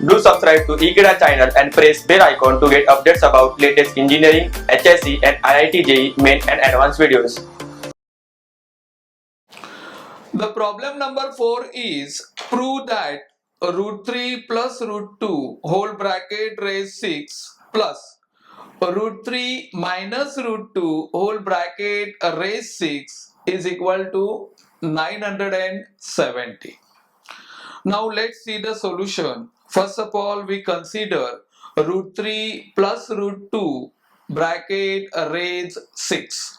Do subscribe to Ekeeda channel and press bell icon to get updates about latest engineering, HSC and IIT JEE main and advanced videos. The problem number 4 is prove that root 3 plus root 2 whole bracket raise 6 plus root 3 minus root 2 whole bracket raise 6 is equal to 970. Now let's see the solution. First of all, we consider root 3 plus root 2 bracket raise 6.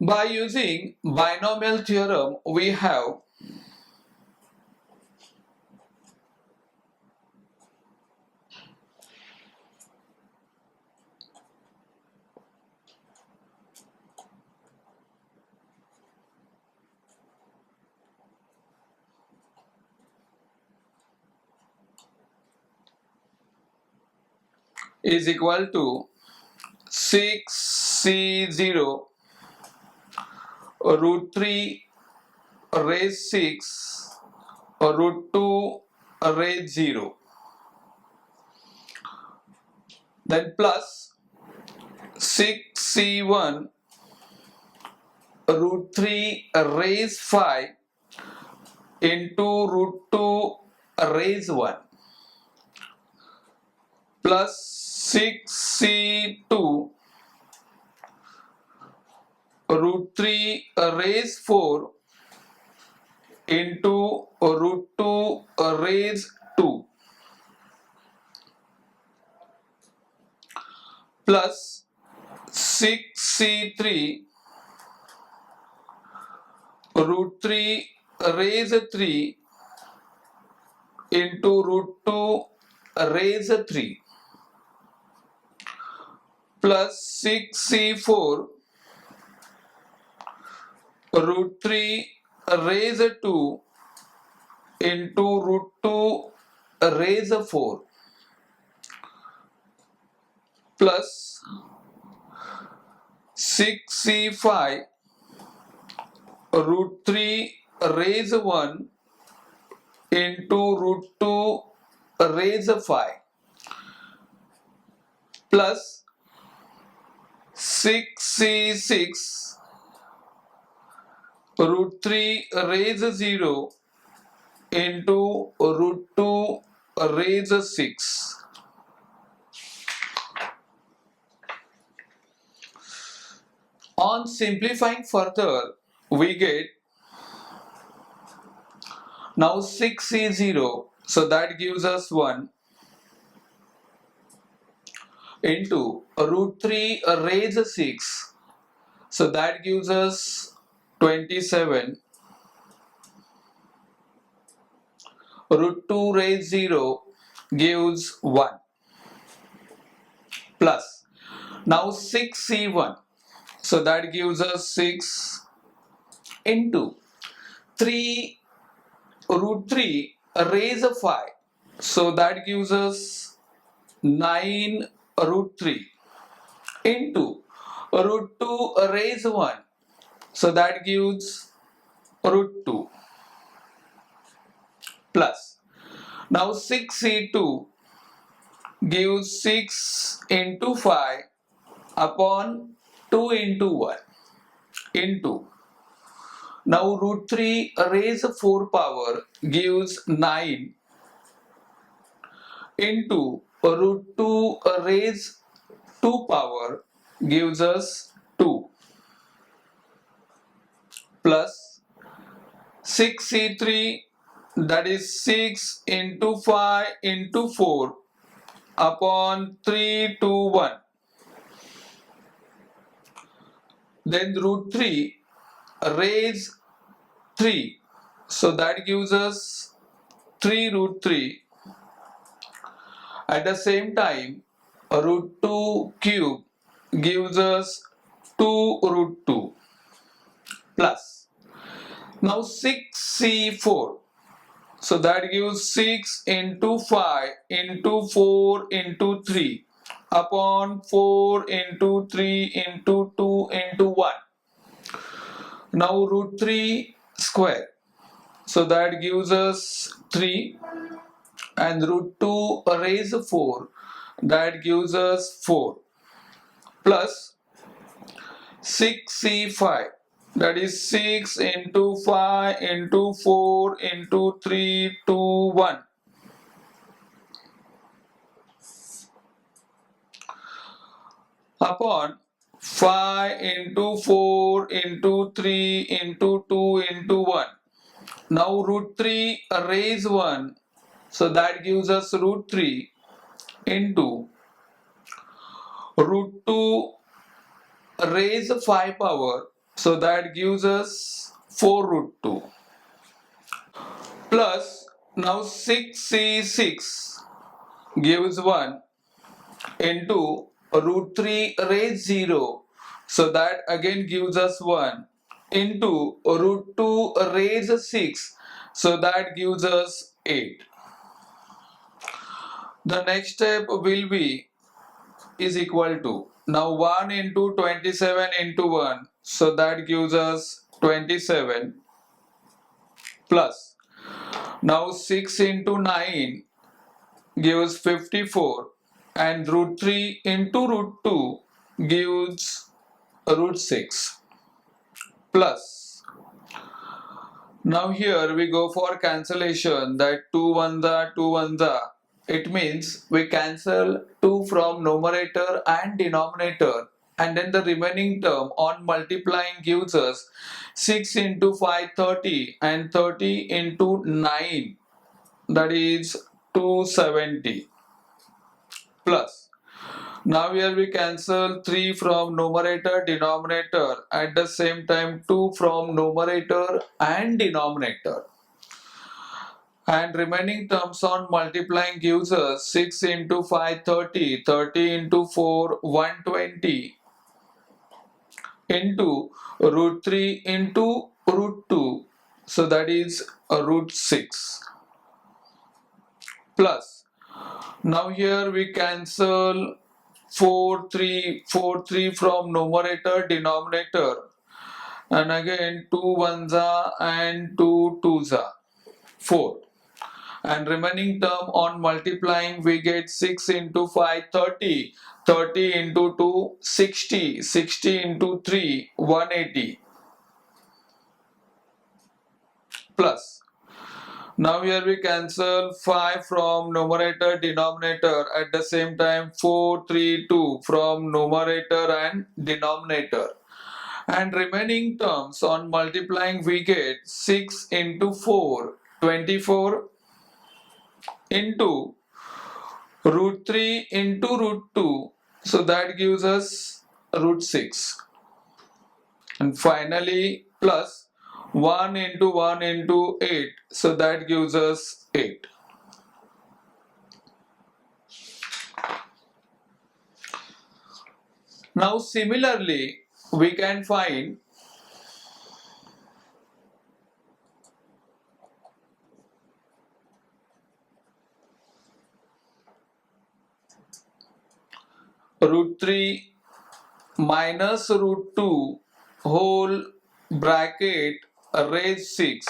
By using binomial theorem, we have is equal to 6C0 root 3 raise 6 root 2 raise 0, then plus 6C1 root 3 raise 5 into root 2 raise 1 plus 6C2 root 3 raise 4 into root 2 raise 2 plus 6C3 root 3 raise 3 into root 2 raise 3 plus 6C4 root 3 raise 2 into root 2 raise 4 plus 6C5 root 3 raise 1 into root 2 raise 5 plus 6C6 root 3 raise 0 into root 2 raise 6. On simplifying further, we get now 6C0, so that gives us 1 into root 3 raise 6, so that gives us 27 root 2 raise 0 gives 1 plus now 6C1, so that gives us 6 into 3 root 3 raise 5, so that gives us 9 root 3 into root 2 raise 1, so that gives root 2 plus now 6C2 gives 6 into 5 upon 2 into 1 into now root 3 raise 4 power gives 9 into root 2 raise 2 power gives us 2 plus 6C3, that is 6 into 5 into 4 upon 3 to 1, then root 3 raise 3, so that gives us 3 root 3. At the same time, root 2 cube gives us 2 root 2 plus now 6C4, so that gives 6 into 5 into 4 into 3, upon 4 into 3 into 2 into 1. Now root 3 square. So that gives us 3, and root 2 raise 4, that gives us 4, plus 6c5, that is 6 into 5 into 4 into 3 to 1. Upon 5 into 4 into 3 into 2 into 1. Now root 3 raise 1, so that gives us root 3 into root 2 raise 5 power, so that gives us 4 root 2, plus now 6c6 gives 1 into root 3 raise 0, so that again gives us 1 into root 2 raise 6, so that gives us 8. The next step will be is equal to, now 1 into 27 into 1, so that gives us 27, plus now 6 into 9 gives 54, and root 3 into root 2 gives root 6, plus now here we go for cancellation, that 2 ones are 2 ones are. It means we cancel 2 from numerator and denominator, and then the remaining term on multiplying gives us 6 into 5 30, and 30 into 9, that is 270, plus now here we cancel 3 from numerator denominator, at the same time 2 from numerator and denominator, and remaining terms on multiplying gives us 6 into 5 30, 30 into 4 120, into root 3 into root 2, so that is root 6, plus now here we cancel 4 3 from numerator denominator, and again 2 ones are and 2 twos are 4, and remaining term on multiplying we get 6 into 5 30, 30 into 2 60, 60 into 3 180, plus now here we cancel 5 from numerator denominator, at the same time 4 3 2 from numerator and denominator, and remaining terms on multiplying we get 6 into 4 24, into root 3 into root 2, so that gives us root 6, and finally plus 1 into 1 into 8, so that gives us 8. Now similarly we can find root 3 minus root 2 whole bracket raise 6.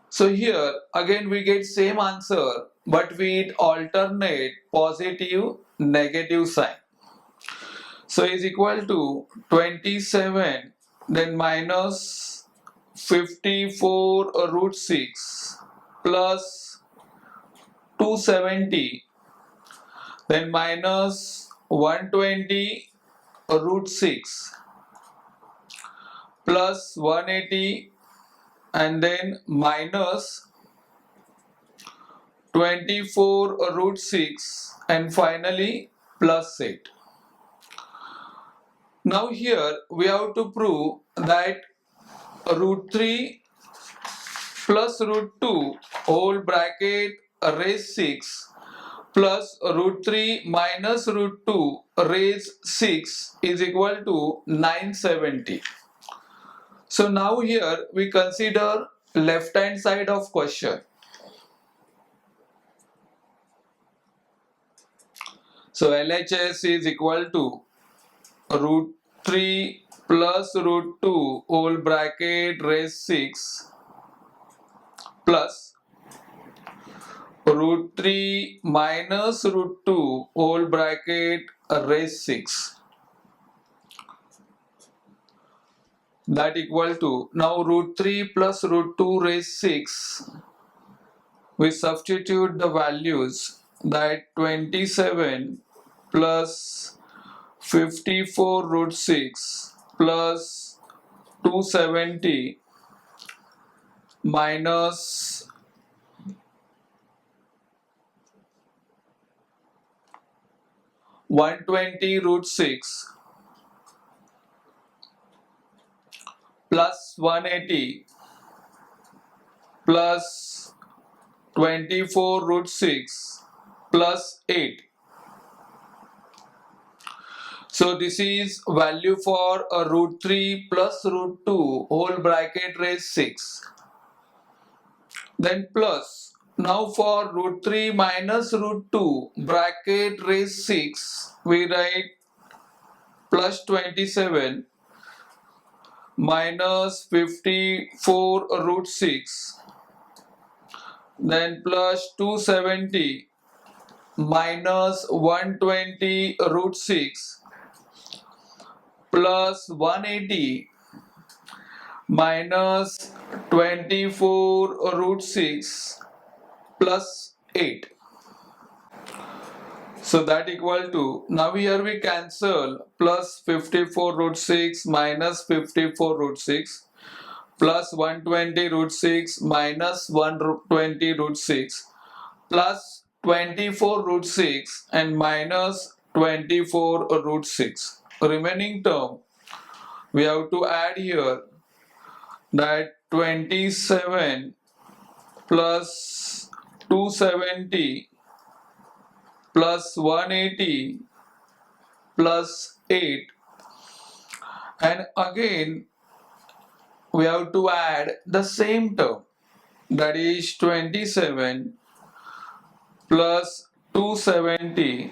So here again we get same answer, but with alternate positive negative sign. So is equal to 27 then minus 54 root 6 plus 270, then minus 120 root 6 plus 180, and then minus 24 root 6, and finally plus 8. Now here we have to prove that root 3 plus root 2 whole bracket raise 6 plus root 3 minus root 2 raise 6 is equal to 970. So now here we consider left hand side of question. So LHS is equal to root 3 plus root 2 whole bracket raise 6 plus root 3 minus root 2 whole bracket raise 6. That equal to, now root 3 plus root 2 raise 6, we substitute the values, that 27 plus 54 root 6 plus 270 minus 120 root 6 plus 180 plus 24 root 6 plus 8. So this is value for a root 3 plus root 2 whole bracket raise 6. Then plus, now for root 3 minus root 2 bracket raise 6, we write plus 27 minus 54 root 6, then plus 270 minus 120 root 6 plus 180 minus 24 root 6 plus 8. So that equal to, now here we cancel plus 54 root 6 minus 54 root 6 plus 120 root 6 minus 120 root 6 plus 24 root 6 and minus 24 root 6. Remaining term we have to add here, that 27 plus 270 plus 180 plus 8, and again we have to add the same term, that is 27 plus 270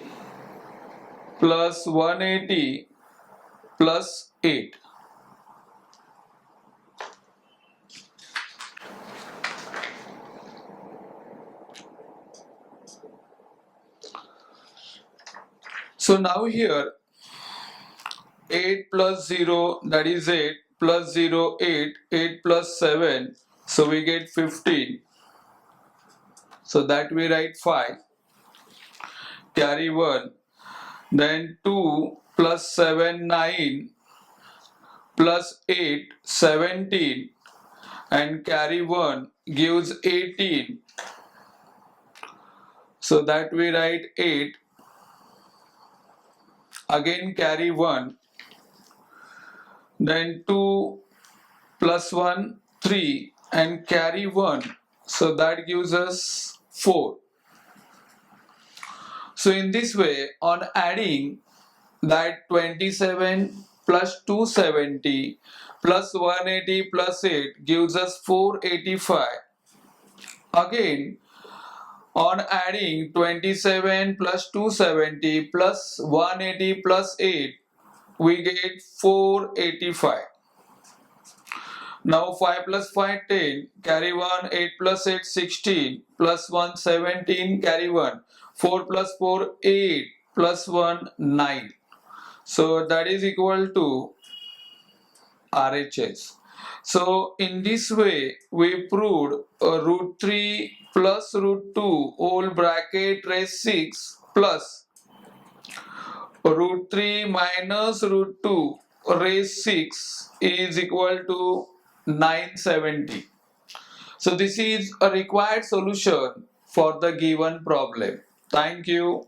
plus 180 plus 8. So now here 8 plus 0, that is 8, plus 0, 8, 8 plus 7, so we get 15. So that we write 5, carry 1, then 2 plus 7, 9, plus 8, 17, and carry 1 gives 18. So that we write 8, again carry 1, then 2 plus 1, 3, and carry 1, so that gives us 4. So in this way, on adding that 27 plus 270 plus 180 plus 8 gives us 485. Again, on adding 27 plus 270 plus 180 plus 8, we get 485. Now 5 plus 5, 10, carry 1, 8 plus 8, 16, plus 1, 17, carry 1, 4 plus 4, 8, plus 1, 9. So that is equal to RHS. So in this way we proved root 3 plus root 2 whole bracket raise 6 plus root 3 minus root 2 raise 6 is equal to 970. So this is a required solution for the given problem. Thank you.